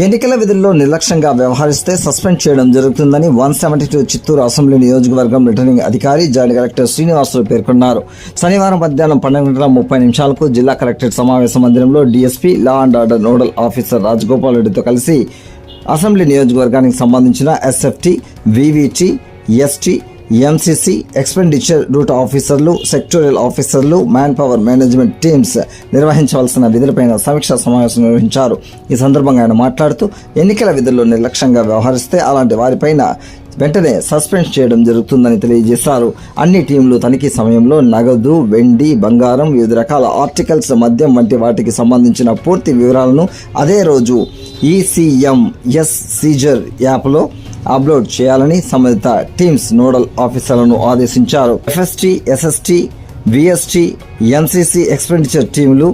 ఎన్నికల విధుల్లో నిర్లక్ష్యంగా వ్యవహరిస్తే సస్పెండ్ చేయడం జరుగుతుందని 172 చిత్తూరు అసెంబ్లీ నియోజకవర్గం రిటర్నింగ్ అధికారి జాయింట్ కలెక్టర్ శ్రీనివాసులు పేర్కొన్నారు. శనివారం మధ్యాహ్నం 12:30 జిల్లా కలెక్టరేట్ సమావేశ మందిరంలో DSP law and order nodal officer Rajagopal రెడ్డితో కలిసి అసెంబ్లీ నియోజకవర్గానికి సంబంధించిన SFT, VVT, ST, MCC, expenditure route ఆఫీసర్లు, సెక్టోరియల్ ఆఫీసర్లు, మ్యాన్ పవర్ మేనేజ్మెంట్ టీమ్స్ నిర్వహించవలసిన విధులపైన సమీక్షా సమావేశం నిర్వహించారు. ఈ సందర్భంగా ఆయన మాట్లాడుతూ ఎన్నికల విధుల్లో నిర్లక్ష్యంగా వ్యవహరిస్తే అలాంటి వారిపైన వెంటనే సస్పెండ్ చేయడం జరుగుతుందని తెలియజేశారు. అన్ని టీంలు తనిఖీ సమయంలో నగదు, వెండి, బంగారం, వివిధ రకాల ఆర్టికల్స్, మద్యం వంటి వాటికి సంబంధించిన పూర్తి వివరాలను అదే రోజు ఈసీఎంఎస్ సీజర్ యాప్లో అప్లోడ్ చేయాలని సంబంధిత టీమ్స్ నోడల్ ఆఫీసర్లను ఆదేశించారు. FST, SST, VST, MCC expenditure టీంలు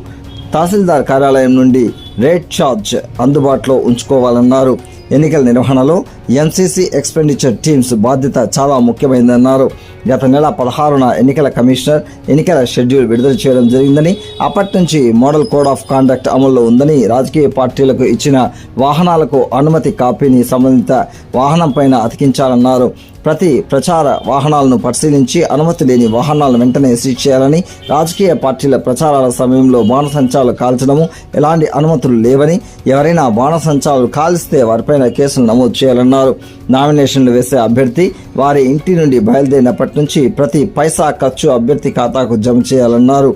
తహసీల్దార్ కార్యాలయం నుండి రేట్ ఛార్జ్ అందుబాటులో ఉంచుకోవాలన్నారు. ఎన్నికల నిర్వహణలో ఎంసీసీ ఎక్స్పెండిచర్ టీమ్స్ బాధ్యత చాలా ముఖ్యమైందన్నారు. గత నెల 16న ఎన్నికల కమిషనర్ ఎన్నికల షెడ్యూల్ విడుదల చేయడం జరిగిందని, అప్పటి నుంచి మోడల్ కోడ్ ఆఫ్ కాండక్ట్ అమల్లో ఉందని, రాజకీయ పార్టీలకు ఇచ్చిన వాహనాలకు అనుమతి కాపీని సంబంధిత వాహనం పైన అతికించాలన్నారు. ప్రతి ప్రచార వాహనాలను పరిశీలించి అనుమతి లేని వాహనాలను వెంటనే సీజ్ చేయాలని, రాజకీయ పార్టీల ప్రచారాల సమయంలో బాణసంచాలు కాల్చడము ఎలాంటి అనుమతులు లేవని, ఎవరైనా బాణసంచాలు కాల్స్తే వారిపైన కేసులు నమోదు చేయాలన్నారు. నామినేషన్లు వేసే అభ్యర్థి వారి ఇంటి నుండి బయలుదేరినప్పటి నుంచి ప్రతి పైసా ఖర్చు అభ్యర్థి ఖాతాకు జమ చేయాలన్నారు.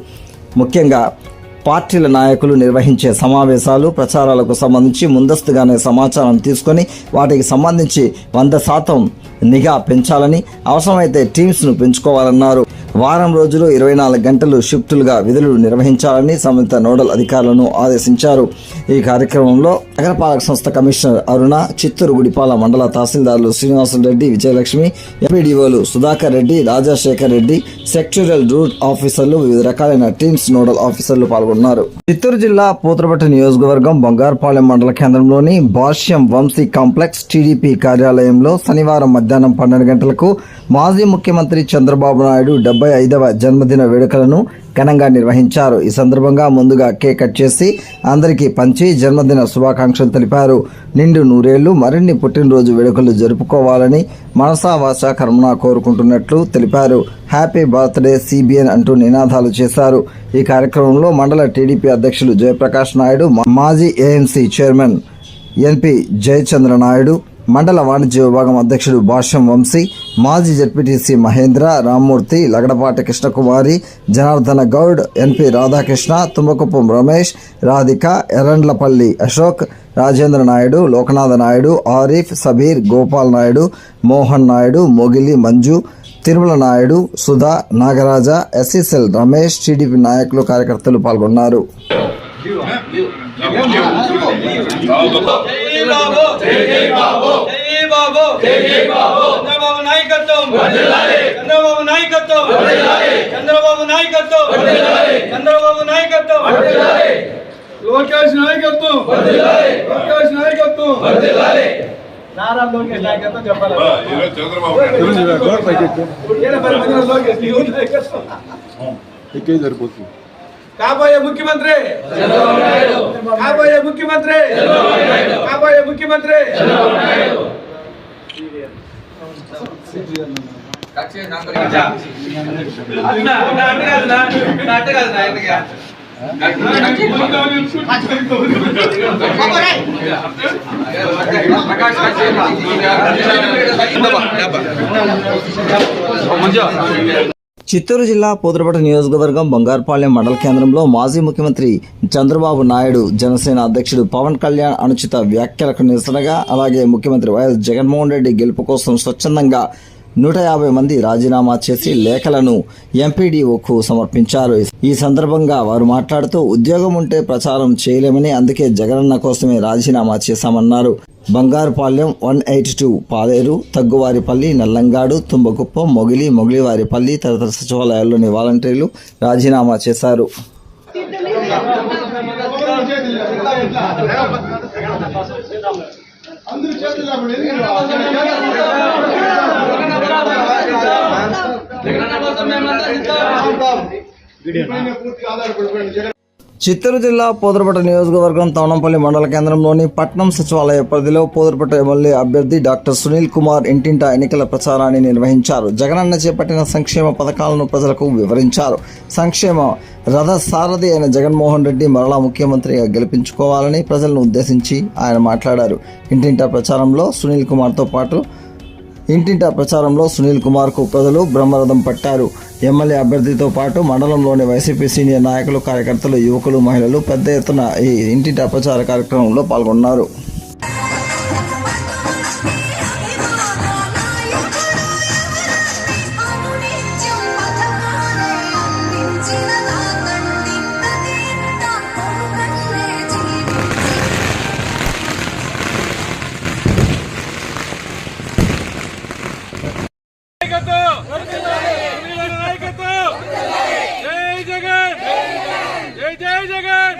ముఖ్యంగా పార్టీల నాయకులు నిర్వహించే సమావేశాలు, ప్రచారాలకు సంబంధించి ముందస్తుగానే సమాచారం తీసుకొని వాటికి సంబంధించి 100% నిఘా పెంచాలని, అవసరమైతే టీమ్స్ను పెంచుకోవాలన్నారు. వారం రోజులు 24 గంటలు షిఫ్టులుగా విధులు నిర్వహించాలని సంబంధిత నోడల్ అధికారులను ఆదేశించారు. ఈ కార్యక్రమంలో నగరపాలక సంస్థ కమిషనర్ అరుణ, చిత్తూరు గుడిపాల మండల తహసీల్దార్లు శ్రీనివాసులరెడ్డి, విజయలక్ష్మి, ఎంపీడీఓలు సుధాకర్ రెడ్డి, రాజశేఖర్ రెడ్డి, సెక్టోరియల్ రూట్ ఆఫీసర్లు, వివిధ రకాలైన టీమ్స్ నోడల్ ఆఫీసర్లు పాల్గొన్నారు. చిత్తూరు జిల్లా పూతలపట్టు నియోజకవర్గం బంగారుపాలెం మండల కేంద్రంలోని భాష్యం వంశీ కాంప్లెక్స్ టీడీపీ కార్యాలయంలో శనివారం మధ్యాహ్నం 12 గంటలకు మాజీ ముఖ్యమంత్రి చంద్రబాబు నాయుడు 75వ జన్మదిన వేడుకలను ఘనంగా నిర్వహించారు. ఈ సందర్భంగా ముందుగా కేక్ కట్ చేసి అందరికీ పంచి జన్మదిన శుభాకాంక్షలు తెలిపారు. నిండు నూరేళ్లు మరిన్ని పుట్టినరోజు వేడుకలు జరుపుకోవాలని మనసా వాచా కర్మణ కోరుకుంటున్నట్లు తెలిపారు. హ్యాపీ బర్త్డే సిబిఎన్ అంటూ నినాదాలు చేశారు. ఈ కార్యక్రమంలో మండల టీడీపీ అధ్యక్షులు జయప్రకాష్ నాయుడు, మాజీ ఏఎంసీ చైర్మన్ ఎన్పి జయచంద్ర నాయుడు, మండల వాణిజ్య విభాగం అధ్యక్షుడు భాష్యం వంశీ, మాజీ జడ్పీటీసీ మహేంద్ర, రామ్మూర్తి, లగడపాటి కృష్ణకుమారి, జనార్దన గౌడ్, ఎన్పి రాధాకృష్ణ, తుమ్మకుప్పం రమేష్, రాధిక, ఎర్రండ్లపల్లి అశోక్, రాజేంద్ర నాయుడు, లోకనాథ నాయుడు, ఆరిఫ్, సబీర్, గోపాల్ నాయుడు, మోహన్ నాయుడు, మొగిలి మంజు, తిరుమల నాయుడు, సుధా, నాగరాజ, ఎస్ఈసెల్ రమేష్, టీడీపీ నాయకులు, కార్యకర్తలు పాల్గొన్నారు. లోకేష్ నాయకత్వం, లోకేష్ నాయకత్వం, నారా లోకేష్ నాయకత్వం చెప్పాలి. సరిపోతుంది. కాబోయే ముఖ్యమంత్రి, కాబోయే ముఖ్యమంత్రి, కాబోయే ముఖ్యమంత్రి. చిత్తూరు జిల్లా పూతలపట్టు నియోజకవర్గం బంగారుపాలెం మండల కేంద్రంలో మాజీ ముఖ్యమంత్రి చంద్రబాబు నాయుడు, జనసేన అధ్యక్షుడు పవన్ కళ్యాణ్ అనుచిత వ్యాఖ్యలకు నిరసనగా, అలాగే ముఖ్యమంత్రి వైఎస్ జగన్మోహన్ రెడ్డి గెలుపు కోసం స్వచ్ఛందంగా 150 మంది రాజీనామా చేసి లేఖలను ఎంపీడీఓకు సమర్పించారు. ఈ సందర్భంగా వారు మాట్లాడుతూ ఉద్యోగం ఉంటే ప్రచారం చేయలేమని, అందుకే జగనన్న కోసమే రాజీనామా చేశామన్నారు. బంగారుపాలెం, 182 పాలేరు, తగ్గువారిపల్లి, నల్లంగాడు, తుంబకుప్పం, మొగిలివారిపల్లి తదితర సచివాలయాల్లోని వాలంటీర్లు రాజీనామా చేశారు. చిత్తూరు జిల్లా పోదరపట్ట నియోజకవర్గం తవనంపల్లి మండల కేంద్రంలోని పట్నం సచివాలయ పరిధిలో పోదరపట్ట ఎమ్మెల్యే అభ్యర్థి డాక్టర్ సునీల్ కుమార్ ఇంటింటా ఎన్నికల ప్రచారాన్ని నిర్వహించారు. జగనన్న చేపట్టిన సంక్షేమ పథకాలను ప్రజలకు వివరించారు. సంక్షేమ రథ సారథి అయిన జగన్మోహన్ రెడ్డి మరలా ముఖ్యమంత్రిగా గెలిపించుకోవాలని ప్రజలను ఉద్దేశించి ఆయన మాట్లాడారు. ఇంటింటా ప్రచారంలో సునీల్ కుమార్కు ప్రజలు బ్రహ్మరథం పట్టారు. ఎమ్మెల్యే అభ్యర్థితో పాటు మండలంలోని వైసీపీ సీనియర్ నాయకులు, కార్యకర్తలు, యువకులు, మహిళలు పెద్ద ఎత్తున ఈ ఇంటింటా ప్రచార కార్యక్రమంలో పాల్గొన్నారు. జై జగన్.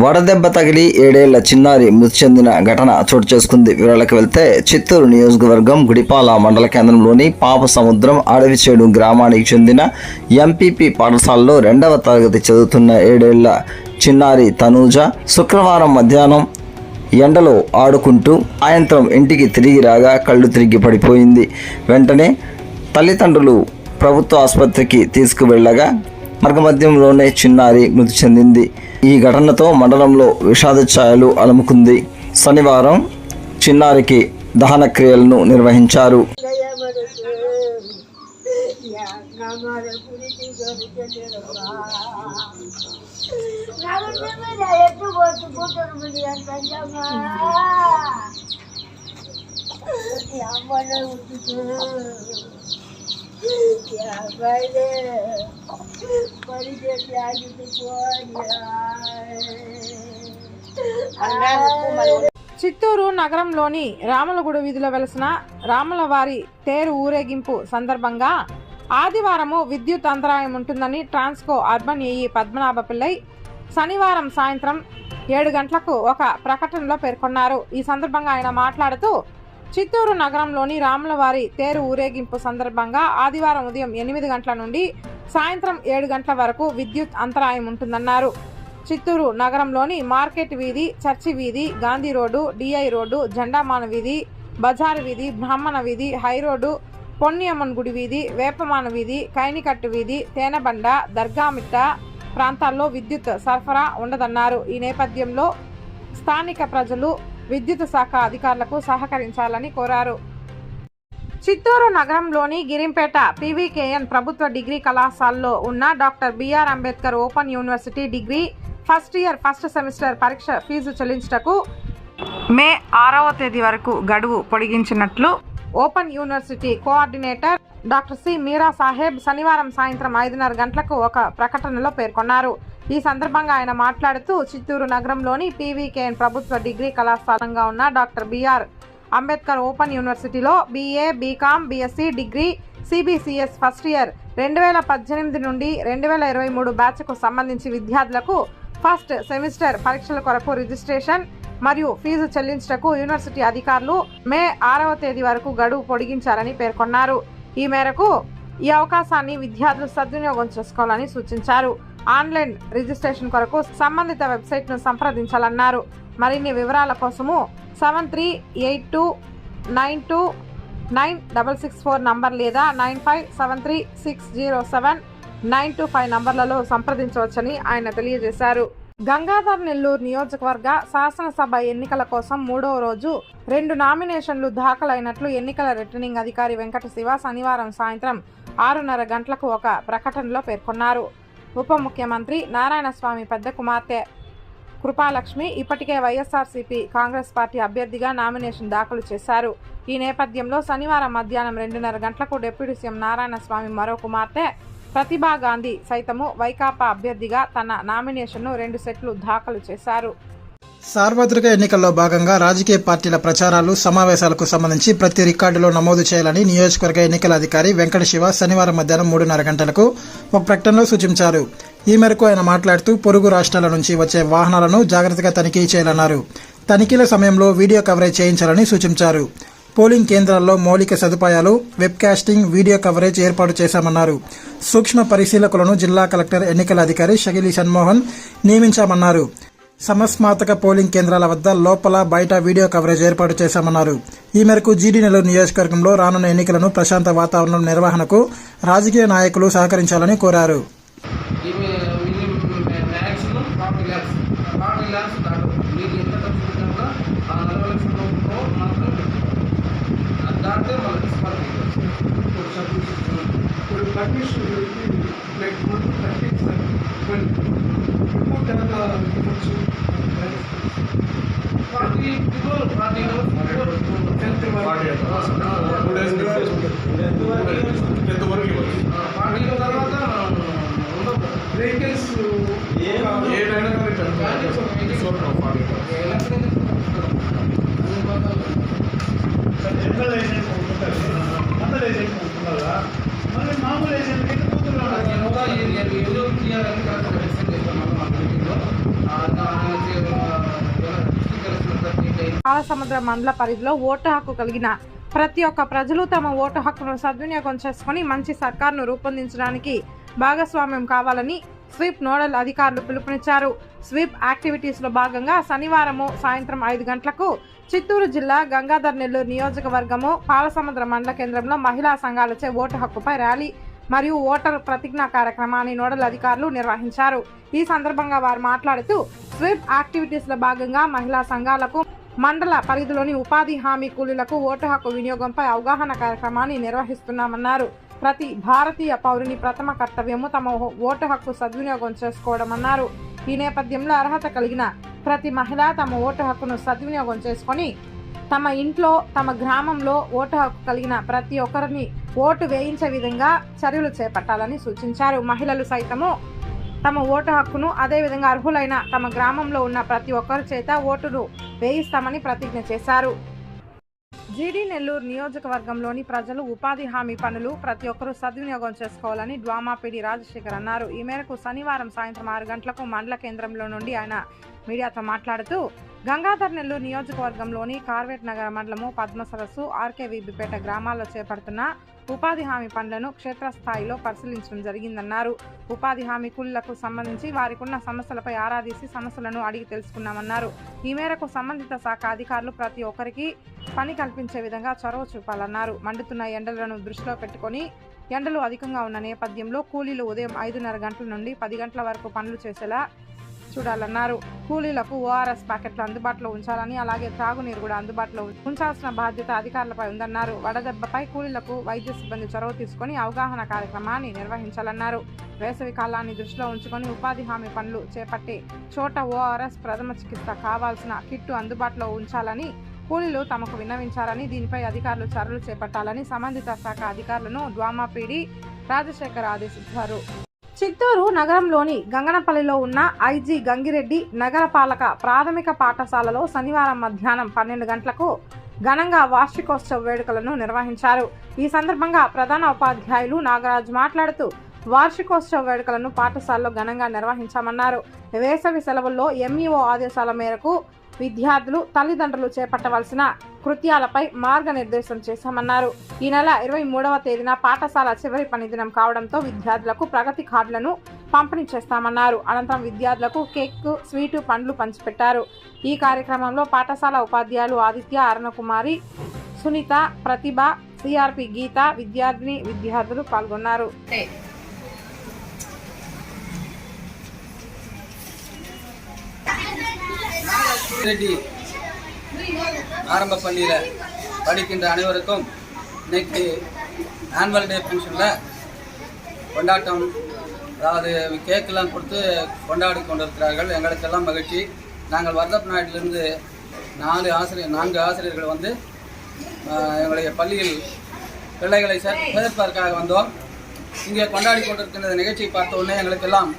వడదెబ్బ తగిలి 7 ఏళ్ల చిన్నారి మృతి చెందిన ఘటన చోటు చేసుకుంది. వివరాలకు వెళ్తే చిత్తూరు నియోజకవర్గం గుడిపాల మండల కేంద్రంలోని పాప సముద్రం అడవిచేడు గ్రామానికి చెందిన ఎంపీపీ పాఠశాలలో 2వ తరగతి చదువుతున్న 7 ఏళ్ల చిన్నారి తనూజ శుక్రవారం మధ్యాహ్నం ఎండలో ఆడుకుంటూ సాయంత్రం ఇంటికి తిరిగి రాగా కళ్ళు తిరిగి పడిపోయింది. వెంటనే తల్లిదండ్రులు ప్రభుత్వ ఆసుపత్రికి తీసుకువెళ్లగా మార్గమధ్యంలోనే చిన్నారి మృతి చెందింది. ఈ ఘటనతో మండలంలో విషాద ఛాయలు అలుముకుంది. శనివారం చిన్నారికి దహన క్రియలను నిర్వహించారు. చిత్తూరు నగరంలోని రాములగూడ వీధిలో వెలసిన రాములవారి తేరు ఊరేగింపు సందర్భంగా ఆదివారము విద్యుత్ అంతరాయం ఉంటుందని ట్రాన్స్కో అర్బన్ ఏఈ పద్మనాభ పిల్లై శనివారం సాయంత్రం 7 గంటలకు ఒక ప్రకటనలో పేర్కొన్నారు. ఈ సందర్భంగా ఆయన మాట్లాడుతూ చిత్తూరు నగరంలోని రాములవారి తేరు ఊరేగింపు సందర్భంగా ఆదివారం ఉదయం 8 గంటల నుండి సాయంత్రం 7 గంటల వరకు విద్యుత్ అంతరాయం ఉంటుందన్నారు. చిత్తూరు నగరంలోని మార్కెట్ వీధి, చర్చి వీధి, గాంధీ రోడ్డు, డిఐ రోడ్డు, జెండామాన వీధి, బజారు వీధి, బ్రాహ్మణ వీధి, హై రోడ్డు, పొన్నియమ్మన్ గుడి వీధి, వేపమాన వీధి, కైనికట్టు వీధి, తేనెబండ, దర్గామిట్ట ప్రాంతాల్లో విద్యుత్ సరఫరా ఉండదన్నారు. ఈ నేపథ్యంలో స్థానిక ప్రజలు విద్యుత్ శాఖ అధికారులకు సహకరించాలని కోరారు. చిత్తూరు నగరంలోని గిరింపేట పీవీకేఎన్ ప్రభుత్వ డిగ్రీ కళాశాలలో ఉన్న doctor B R Ambedkar open university degree first year first semester పరీక్ష ఫీజు చెల్లించుటకు మే 6వ తేదీ వరకు గడువు పొడిగించినట్లు open university coordinator doctor C Meera Saheb శనివారం సాయంత్రం 5:30 గంటలకు ఒక ప్రకటనలో పేర్కొన్నారు. ఈ సందర్భంగా ఆయన మాట్లాడుతూ చిత్తూరు నగరంలోని పీవీకేఎన్ ప్రభుత్వ డిగ్రీ కళాశాలంగా ఉన్న డాక్టర్ బిఆర్ అంబేద్కర్ ఓపెన్ యూనివర్సిటీలో BA, BCom, BSc degree CBCS first year 2018 నుండి 2023 బ్యాచ్కు సంబంధించి విద్యార్థులకు ఫస్ట్ సెమిస్టర్ పరీక్షల కొరకు రిజిస్ట్రేషన్ మరియు ఫీజు చెల్లించుటకు యూనివర్సిటీ అధికారులు మే 6వ తేదీ వరకు గడువు పొడిగించారని పేర్కొన్నారు. ఈ మేరకు ఈ అవకాశాన్ని విద్యార్థులు సద్వినియోగం చేసుకోవాలని సూచించారు. ఆన్లైన్ రిజిస్ట్రేషన్ కొరకు సంబంధిత వెబ్సైట్ను సంప్రదించాలన్నారు. మరిన్ని వివరాల కోసము 7382929664 నంబర్ లేదా 9573607925 నంబర్లలో సంప్రదించవచ్చని ఆయన తెలియజేశారు. గంగాధర్ నెల్లూరు నియోజకవర్గ శాసనసభ ఎన్నికల కోసం 3వ రోజు 2 నామినేషన్లు దాఖలైనట్లు ఎన్నికల రిటర్నింగ్ అధికారి వెంకట శివ శనివారం సాయంత్రం 6:30 గంటలకు ఒక ప్రకటనలో పేర్కొన్నారు. ఉప ముఖ్యమంత్రి నారాయణస్వామి పెద్ద కుమార్తె కృపాలక్ష్మి ఇప్పటికే వైఎస్ఆర్సీపీ కాంగ్రెస్ పార్టీ అభ్యర్థిగా నామినేషన్ దాఖలు చేశారు. ఈ నేపథ్యంలో శనివారం మధ్యాహ్నం 2:30 గంటలకు డిప్యూటీ సీఎం నారాయణస్వామి మరో కుమార్తె ప్రతిభా గాంధీ సైతము వైకాపా అభ్యర్థిగా తన నామినేషన్ను 2 సెట్లు దాఖలు చేశారు. సార్వత్రిక ఎన్నికల్లో భాగంగా రాజకీయ పార్టీల ప్రచారాలు, సమావేశాలకు సంబంధించి ప్రతి రికార్డులో నమోదు చేయాలని నియోజకవర్గ ఎన్నికల అధికారి వెంకట శివ శనివారం మధ్యాహ్నం 3:30 గంటలకు ఒక ప్రకటనలో సూచించారు. ఈ మేరకు ఆయన మాట్లాడుతూ పొరుగు రాష్ట్రాల నుంచి వచ్చే వాహనాలను జాగ్రత్తగా తనిఖీ చేయాలన్నారు. తనిఖీల సమయంలో వీడియో కవరేజ్ చేయించాలని సూచించారు. పోలింగ్ కేంద్రాల్లో మౌలిక సదుపాయాలు, వెబ్ కాస్టింగ్, వీడియో కవరేజ్ ఏర్పాటు చేశామన్నారు. సూక్ష్మ పరిశీలకులను జిల్లా కలెక్టర్ ఎన్నికల అధికారి షగిలి షణ్మోహన్ నియమించామన్నారు. సమస్మాతక పోలింగ్ కేంద్రాల వద్ద లోపల బయట వీడియో కవరేజ్ ఏర్పాటు చేశామన్నారు. ఈ మేరకు జీడీ నెల్లూరు నియోజకవర్గంలో రానున్న ఎన్నికలను ప్రశాంత వాతావరణం నిర్వహణకు రాజకీయ నాయకులు సహకరించాలని కోరారు. పాలసముద్ర మండల పరిధిలో ఓటు హక్కు కలిగిన ప్రతి ఒక్క ప్రజలు తమ ఓటు హక్కును సద్వినియోగం చేసుకుని మంచి సర్కార్ను రూపొందించడానికి భాగస్వామ్యం కావాలని స్వీప్ నోడల్ అధికారులు పిలుపునిచ్చారు. స్వీప్ యాక్టివిటీస్ లో భాగంగా శనివారము సాయంత్రం 5 గంటలకు చిత్తూరు జిల్లా గంగాధర్ నెల్లూరు నియోజకవర్గము పాలసముద్ర మండల కేంద్రంలో మహిళా సంఘాలచే ఓటు హక్కుపై ర్యాలీ మరియు ఓటరు ప్రతిజ్ఞా కార్యక్రమాన్ని నోడల్ అధికారులు నిర్వహించారు. ఈ సందర్భంగా వారు మాట్లాడుతూ స్వీప్ యాక్టివిటీస్ లో భాగంగా మహిళా సంఘాలకు మండల పరిధిలోని ఉపాధి హామీ కూలీలకు ఓటు హక్కు వినియోగంపై అవగాహన కార్యక్రమాన్ని నిర్వహిస్తున్నామన్నారు. ప్రతి భారతీయ పౌరుని ప్రథమ కర్తవ్యము తమ ఓటు హక్కు సద్వినియోగం చేసుకోవడమన్నారు. ఈ నేపథ్యంలో అర్హత కలిగిన ప్రతి మహిళ తమ ఓటు హక్కును సద్వినియోగం చేసుకొని తమ ఇంట్లో, తమ గ్రామంలో ఓటు హక్కు కలిగిన ప్రతి ఒక్కరిని ఓటు వేయించే విధంగా చర్యలు చేపట్టాలని సూచించారు. మహిళలు సైతము తమ ఓటు హక్కును అదేవిధంగా అర్హులైన తమ గ్రామంలో ఉన్న ప్రతి ఒక్కరి చేత ఓటును వేయిస్తామని ప్రతిజ్ఞ చేశారు. జీడీ నెల్లూరు నియోజకవర్గంలోని ప్రజలు ఉపాధి హామీ పనులు ప్రతి ఒక్కరూ సద్వినియోగం చేసుకోవాలని డ్వామాపీడి రాజశేఖర్ అన్నారు. ఈ మేరకు శనివారం సాయంత్రం 6 గంటలకు మండల కేంద్రంలో నుండి ఆయన మీడియాతో మాట్లాడుతూ గంగాధర్ నెల్లూరు నియోజకవర్గంలోని కార్వేట్ నగర మండలము పద్మ సరస్సు, ఆర్కేవీబీపేట గ్రామాల్లో చేపడుతున్న ఉపాధి హామీ పనులను క్షేత్రస్థాయిలో పరిశీలించడం జరిగిందన్నారు. ఉపాధి హామీ కూలీలకు సంబంధించి వారికున్న సమస్యలపై ఆరా తీసి సమస్యలను అడిగి తెలుసుకున్నామన్నారు. ఈ మేరకు సంబంధిత శాఖ అధికారులు ప్రతి ఒక్కరికి పని కల్పించే విధంగా చొరవ చూపాలన్నారు. మండుతున్న ఎండలను దృష్టిలో పెట్టుకొని ఎండలు అధికంగా ఉన్న నేపథ్యంలో కూలీలు ఉదయం 5:30 గంటల నుండి 10 గంటల వరకు పనులు చేసేలా చూడాలన్నారు. కూలీలకు ఓఆర్ఎస్ ప్యాకెట్లు అందుబాటులో ఉంచాలని, అలాగే త్రాగునీరు కూడా అందుబాటులో ఉంచాల్సిన బాధ్యత అధికారులపై ఉందన్నారు. వడదెబ్బపై కూలీలకు వైద్య సిబ్బంది చొరవ తీసుకుని అవగాహన కార్యక్రమాన్ని నిర్వహించాలన్నారు. వేసవి కాలాన్ని దృష్టిలో ఉంచుకొని ఉపాధి హామీ పనులు చేపట్టే చోట ఓఆర్ఎస్, ప్రథమ చికిత్స కావాల్సిన కిట్టు అందుబాటులో ఉంచాలని కూలీలు తమకు విన్నవించారని, దీనిపై అధికారులు చర్యలు చేపట్టాలని సంబంధిత శాఖ అధికారులను డ్వామాపీడి రాజశేఖర్ ఆదేశించారు. చిత్తూరు నగరంలోని గంగనపల్లిలో ఉన్న ఐజీ గంగిరెడ్డి నగరపాలక ప్రాథమిక పాఠశాలలో శనివారం మధ్యాహ్నం 12 గంటలకు ఘనంగా వార్షికోత్సవ వేడుకలను నిర్వహించారు. ఈ సందర్భంగా ప్రధాన ఉపాధ్యాయులు నాగరాజు మాట్లాడుతూ వార్షికోత్సవ వేడుకలను పాఠశాలలో ఘనంగా నిర్వహించామన్నారు. వేసవి సెలవుల్లో ఎంఈఓ ఆదేశాల మేరకు విద్యార్థులు, తల్లిదండ్రులు చేపట్టవలసిన కృత్యాలపై మార్గనిర్దేశం చేశామన్నారు. ఈ నెల 23వ తేదీన పాఠశాల చివరి పని దినం కావడంతో విద్యార్థులకు ప్రగతి కార్డులను పంపిణీ చేస్తామన్నారు. అనంతరం విద్యార్థులకు కేక్, స్వీటు, పండ్లు పంచిపెట్టారు. ఈ కార్యక్రమంలో పాఠశాల ఉపాధ్యాయులు ఆదిత్య, అరుణకుమారి, సునీత, ప్రతిభ, సిఆర్పి గీత, విద్యార్థులు పాల్గొన్నారు. ரெட்டி ஆரம்ப பள்ளியில் படிக்கின்ற அனைவருக்கும் இன்னைக்கு ஆனுவல் டே ஃபங்க்ஷனில் கொண்டாட்டம், அதாவது கேக்கெல்லாம் கொடுத்து கொண்டாடி கொண்டிருக்கிறார்கள். எங்களுக்கெல்லாம் மகிழ்ச்சி. நாங்கள் வரதப்பநாட்டிலிருந்து 4 ஆசிரியர்கள் வந்து எங்களுடைய பள்ளியில் பிள்ளைகளை சேர்ப்பதற்காக வந்தோம். இங்கே கொண்டாடி கொண்டிருக்கின்ற நிகழ்ச்சியை பார்த்த உடனே எங்களுக்கெல்லாம்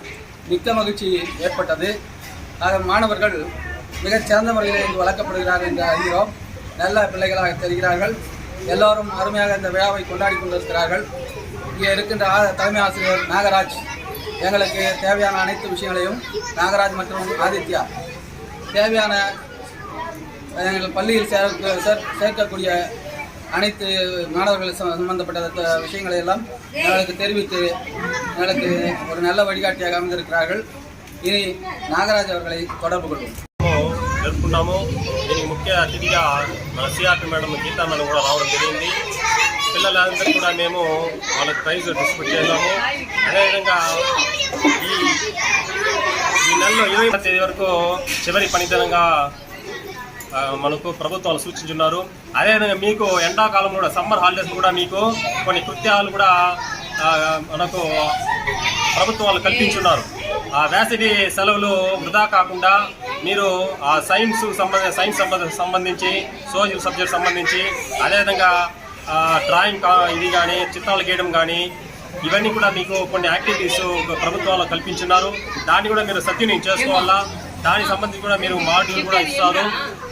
மிக்க மகிழ்ச்சி ஏற்பட்டது. ஆக மாணவர்கள் மிகச் சிறந்த முறையில் இங்கு வளர்க்கப்படுகிறார்கள் என்று அறிகிறோம். நல்ல பிள்ளைகளாக தெரிகிறார்கள். எல்லோரும் அருமையாக இந்த விழாவை கொண்டாடி கொண்டிருக்கிறார்கள். இங்கே இருக்கின்ற தலைமை ஆசிரியர் நாகராஜ் எங்களுக்கு தேவையான அனைத்து விஷயங்களையும், நாகராஜ் மற்றும் ஆதித்யா தேவையான எங்கள் பள்ளியில் சேர்க்கக்கூடிய அனைத்து மாணவர்கள் சம்பந்தப்பட்ட விஷயங்களை எல்லாம் எங்களுக்கு தெரிவித்து எங்களுக்கு ஒரு நல்ல வழிகாட்டியாக அமைந்திருக்கிறார்கள். ఇని నాగరాజ్ அவர்களை தொடர்பు கொள்வோம். జరుపుకున్నాము. దీనికి ముఖ్య అతిథిగా మన సిఆర్టీ మేడం గీతా మేడం కూడా రావడం జరిగింది. పిల్లలందరూ కూడా మేము వాళ్ళకి ప్రైజ్ డిస్ట్రిబ్యూట్ చేద్దాము. అదేవిధంగా ఈ నెలలో 20వ తేదీ వరకు చివరి పనిదినంగా మనకు ప్రభుత్వాలు సూచించున్నారు. అదేవిధంగా మీకు ఎండాకాలం కూడా సమ్మర్ హాలిడేస్ కూడా మీకు కొన్ని కృత్యాలు కూడా మనకు ప్రభుత్వాలు కల్పించున్నారు. ఆ వేసవి సెలవులు వృధా కాకుండా మీరు ఆ సైన్స్ సంబంధించి సోషల్ సబ్జెక్ట్ సంబంధించి అదేవిధంగా డ్రాయింగ్ ఇది కానీ చిత్రాలు గీయడం కానీ ఇవన్నీ కూడా మీకు కొన్ని యాక్టివిటీస్ ప్రభుత్వాలు కల్పించున్నారు. దాన్ని కూడా మీరు సద్వినియోగం చేసుకోవాలా. దానికి సంబంధించి కూడా మీరు మాడ్యూల్ కూడా ఇస్తారు.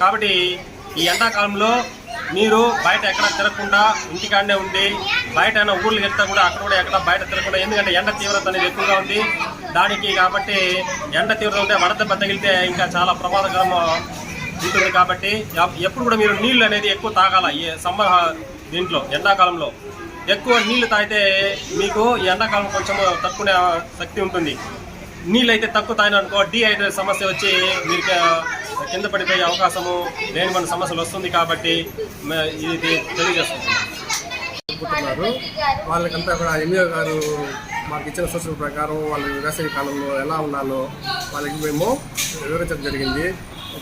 కాబట్టి ఈ ఎండాకాలంలో మీరు బయట ఎక్కడ తిరగకుండా ఇంటికాడనే ఉండి బయట ఊర్లు వెళ్తా కూడా అక్కడ కూడా ఎక్కడ బయట తిరగకుండా, ఎందుకంటే ఎండ తీవ్రత అనేది ఎక్కువగా ఉంది దానికి. కాబట్టి ఎండ తీవ్రత ఉంటే వడదెబ్బ తగిలితే ఇంకా చాలా ప్రమాదకరం ఉంటుంది. కాబట్టి ఎప్పుడు కూడా మీరు నీళ్ళు అనేది ఎక్కువ తాగాల. ఈ సమ్మర్ దీంట్లో ఎండాకాలంలో ఎక్కువ నీళ్లు తాగితే మీకు ఈ ఎండాకాలం కొంచెం తక్కువ శక్తి ఉంటుంది. నీళ్ళు అయితే తక్కువ తాగిననుకో డీహైడ్రేట్ సమస్య వచ్చి మీరు కింద పడిపోయే అవకాశము లేని మన సమస్యలు వస్తుంది. కాబట్టి ఇది తెలియజేస్తున్నారు. వాళ్ళకంతా కూడా ఎంఈఓ గారు మాకు ఇచ్చిన సూచన ప్రకారం వాళ్ళు వేసవి కాలంలో ఎలా ఉండాలో వాళ్ళకి మేము వివరించడం జరిగింది.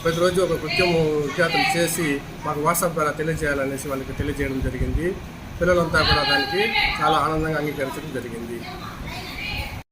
ప్రతిరోజు ఒక కృత్యము విద్యార్థులు చేసి మాకు వాట్సాప్ ద్వారా తెలియజేయాలనేసి వాళ్ళకి తెలియజేయడం జరిగింది. పిల్లలంతా కూడా దానికి చాలా ఆనందంగా అంగీకరించడం జరిగింది.